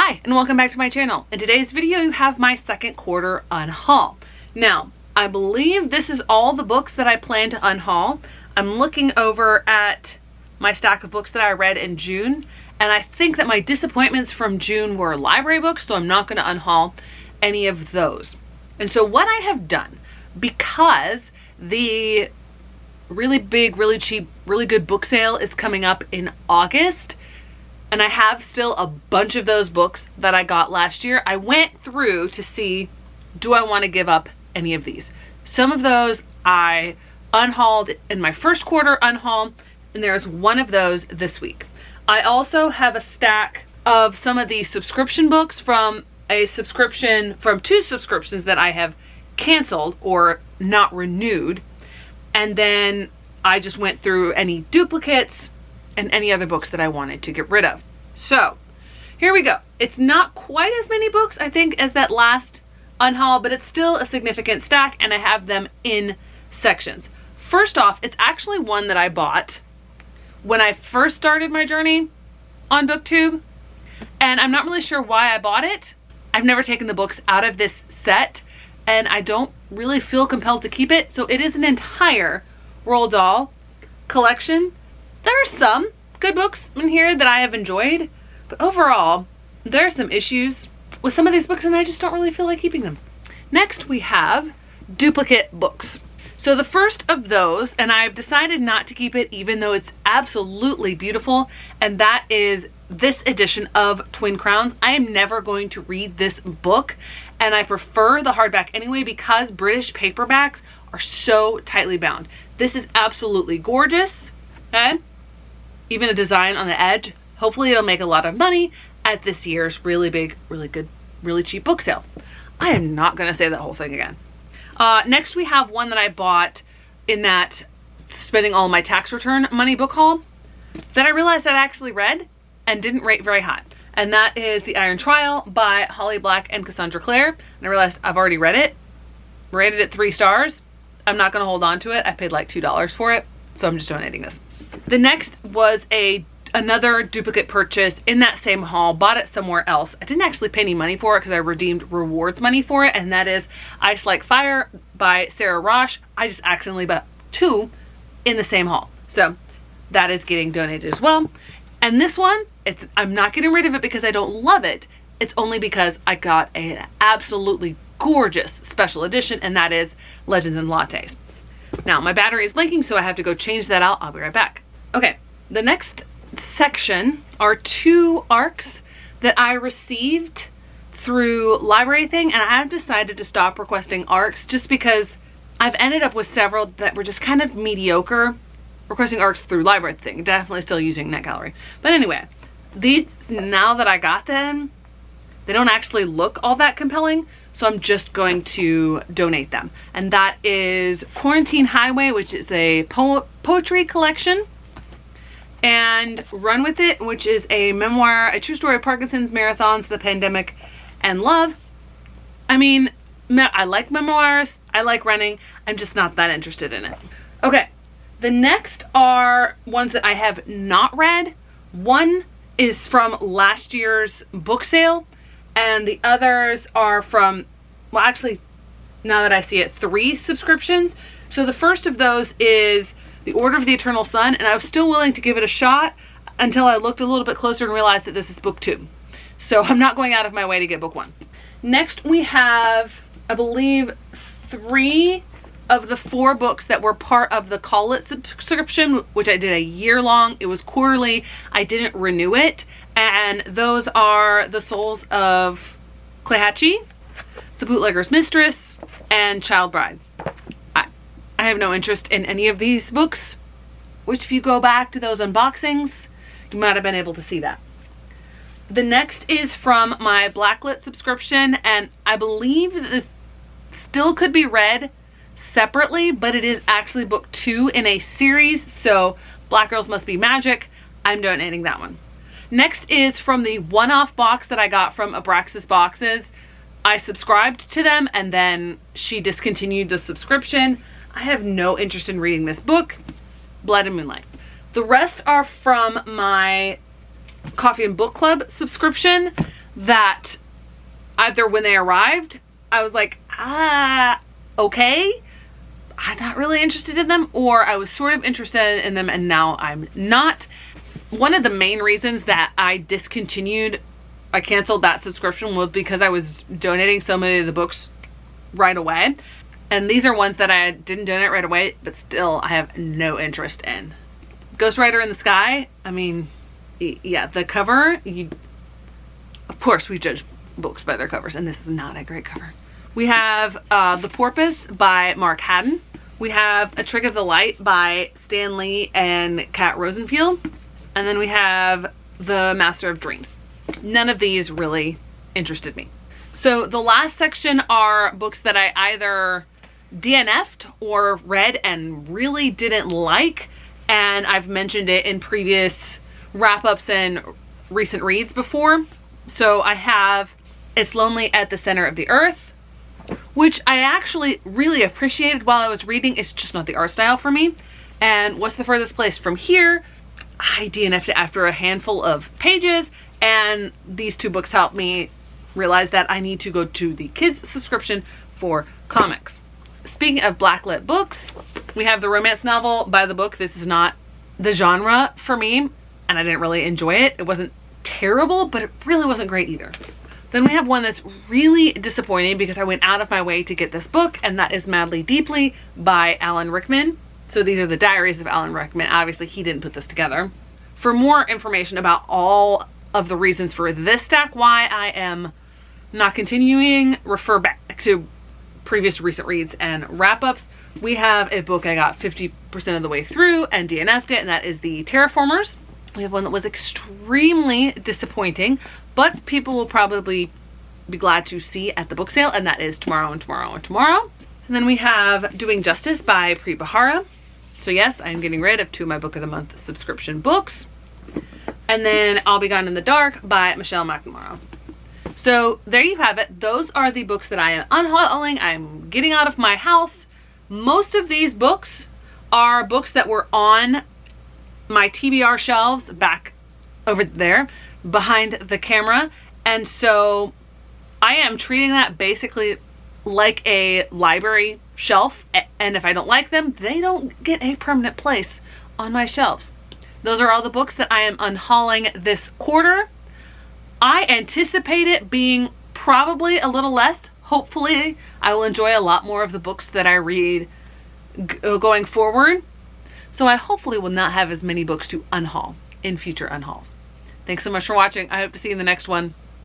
Hi, and welcome back to my channel. In today's video, you have my second quarter unhaul. Now, I believe this is all the books that I plan to unhaul. I'm looking over at my stack of books that I read in June, and I think that my disappointments from June were library books, so I'm not going to unhaul any of those. And so what I have done, because the really big, really cheap, really good book sale is coming up in August, and I have still a bunch of those books that I got last year, I went through to see, do I want to give up any of these? Some of those I unhauled in my first quarter unhaul, and there's one of those this week. I also have a stack of some of the subscription books from two subscriptions that I have canceled or not renewed. And then I just went through any duplicates and any other books that I wanted to get rid of. So here we go. It's not quite as many books, I think, as that last unhaul, but it's still a significant stack, and I have them in sections. First off, it's actually one that I bought when I first started my journey on BookTube, and I'm not really sure why I bought it. I've never taken the books out of this set, and I don't really feel compelled to keep it. So it is an entire Roald Dahl collection. There are some good books in here that I have enjoyed, but overall, there are some issues with some of these books, and I just don't really feel like keeping them. Next, we have duplicate books. So the first of those, and I've decided not to keep it even though it's absolutely beautiful, and that is this edition of Twin Crowns. I am never going to read this book, and I prefer the hardback anyway because British paperbacks are so tightly bound. This is absolutely gorgeous, and even a design on the edge. Hopefully it'll make a lot of money at this year's really big, really good, really cheap book sale. I am not going to say that whole thing again. Next we have one that I bought in that spending all my tax return money book haul that I realized I'd actually read and didn't rate very high. And that is The Iron Trial by Holly Black and Cassandra Clare. And I realized I've already read it, rated it 3 stars. I'm not going to hold on to it. I paid like $2 for it, so I'm just donating this. The next was another duplicate purchase in that same haul, bought it somewhere else. I didn't actually pay any money for it because I redeemed rewards money for it, and that is Ice Like Fire by Sarah Rosh. I just accidentally bought 2 in the same haul. So that is getting donated as well. And this one, I'm not getting rid of it because I don't love it. It's only because I got an absolutely gorgeous special edition, and that is Legends and Lattes. Now my battery is blinking, so I have to go change that out. I'll be right back. Okay, the next section are 2 ARCs that I received through Library Thing, and I have decided to stop requesting ARCs just because I've ended up with several that were just kind of mediocre. Requesting ARCs through Library Thing, definitely still using NetGallery. But anyway, these, now that I got them, they don't actually look all that compelling, so I'm just going to donate them. And that is Quarantine Highway, which is a poetry collection, and Run With It, which is a memoir, a true story of Parkinson's, marathons, the pandemic, and love. I mean, I like memoirs, I like running, I'm just not that interested in it. Okay, the next are ones that I have not read. One is from last year's book sale, and the others are from, well, actually, now that I see it, 3 subscriptions. So the first of those is The Order of the Eternal Sun, and I was still willing to give it a shot until I looked a little bit closer and realized that this is book 2. So I'm not going out of my way to get book 1. Next we have, I believe, 3 of the 4 books that were part of the Call It subscription, which I did a year long. It was quarterly. I didn't renew it. And those are The Souls of Klehachi, The Bootlegger's Mistress, and Child Bride. I have no interest in any of these books, which if you go back to those unboxings, you might have been able to see that. The next is from my Blacklit subscription, and I believe that this still could be read separately, but it is actually book 2 in a series, so Black Girls Must Be Magic. I'm donating that one. Next is from the one-off box that I got from Abraxas Boxes. I subscribed to them, and then she discontinued the subscription. I have no interest in reading this book, Blood and Moonlight. The rest are from my Coffee and Book Club subscription. that either when they arrived, I was like, okay, I'm not really interested in them, or I was sort of interested in them and now I'm not. One of the main reasons that I canceled that subscription was because I was donating so many of the books right away. And these are ones that I didn't donate right away, but still I have no interest in. Ghost Rider in the Sky, I mean, yeah, the cover, of course we judge books by their covers, and this is not a great cover. We have The Porpoise by Mark Haddon. We have A Trick of the Light by Stan Lee and Kat Rosenfield. And then we have The Master of Dreams. None of these really interested me. So the last section are books that I either DNF'd or read and really didn't like. And I've mentioned it in previous wrap-ups and recent reads before. So I have It's Lonely at the Center of the Earth, which I actually really appreciated while I was reading. It's just not the art style for me. And What's the Furthest Place from Here? I DNF'd it after a handful of pages, and these two books helped me realize that I need to go to the kids subscription for comics. Speaking of blacklit books, we have the romance novel by the book. This is not the genre for me, and I didn't really enjoy it. It wasn't terrible, but it really wasn't great either. Then we have one that's really disappointing because I went out of my way to get this book, and that is Madly Deeply by Alan Rickman. So these are the diaries of Alan Rickman. Obviously, he didn't put this together. For more information about all of the reasons for this stack, why I am not continuing, refer back to previous recent reads and wrap-ups. We have a book I got 50% of the way through and DNF'd it, and that is The Terraformers. We have one that was extremely disappointing, but people will probably be glad to see at the book sale, and that is Tomorrow and Tomorrow and Tomorrow. And then we have Doing Justice by Preet Bharara. So yes, I am getting rid of 2 of my Book of the Month subscription books. And then I'll Be Gone in the Dark by Michelle McNamara. So there you have it. Those are the books that I am unhauling. I'm getting out of my house. Most of these books are books that were on my TBR shelves back over there behind the camera. And so I am treating that basically like a library shelf. And if I don't like them, they don't get a permanent place on my shelves. Those are all the books that I am unhauling this quarter. I anticipate it being probably a little less. Hopefully, I will enjoy a lot more of the books that I read going forward. So I hopefully will not have as many books to unhaul in future unhauls. Thanks so much for watching. I hope to see you in the next one.